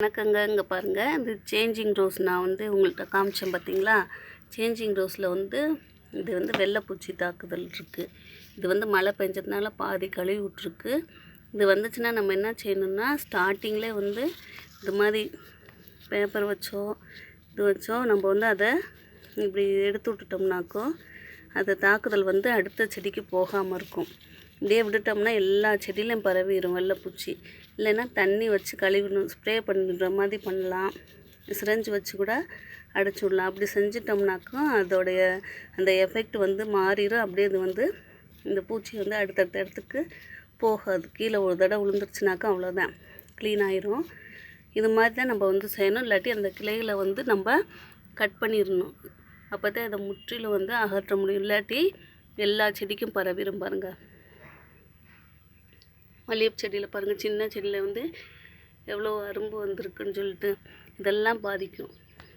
வணக்கங்க. இங்கே பாருங்கள், இந்த சேஞ்சிங் ரோஸ் நான் உங்கள்கிட்ட காமிச்சேன் பார்த்தீங்களா? சேஞ்சிங் ரோஸில் இது வெள்ளைப்பூச்சி தாக்குதல் இருக்குது. இது மழை பெஞ்சதுனால பாதி கழுவி விட்ருக்கு. இது வந்துச்சுன்னா நம்ம என்ன செய்யணும்னா, ஸ்டார்டிங்கில் இது மாதிரி பேப்பர் வச்சோ நம்ம அதை இப்படி எடுத்து விட்டுட்டோம்னாக்கோ அந்த தாக்குதல் அடுத்த செடிக்கு போகாமல் இருக்கும். இப்படியே விட்டுட்டோம்னா எல்லா செடியிலையும் பரவிடும் வெள்ளைப்பூச்சி. இல்லைன்னா தண்ணி வச்சு கழுவிடணும், ஸ்ப்ரே பண்ணுற மாதிரி பண்ணலாம். சிரஞ்சு வச்சு கூட அடைச்சி விடலாம். அப்படி செஞ்சிட்டோம்னாக்கும் அதோடைய அந்த எஃபெக்ட் மாறிடும். அப்படியே இது இந்த பூச்சி அடுத்தடுத்த இடத்துக்கு போகாது. கீழே ஒரு தடவை விழுந்துருச்சுனாக்கா அவ்வளோதான், க்ளீன் ஆயிரும். இது மாதிரி தான் நம்ம செய்யணும். இல்லாட்டி அந்த கிளைகளை நம்ம கட் பண்ணிடணும். அப்போ தான் இதை முற்றிலும் அகற்ற முடியும். இல்லாட்டி எல்லா செடிக்கும் பரவிடும். பாருங்கள், மல்லிகைப்பூ செடியில் பாருங்கள், சின்ன செடியில் எவ்வளோ அரும்பு வந்திருக்குன்னு சொல்லிட்டு இதெல்லாம் பாதிக்கும்.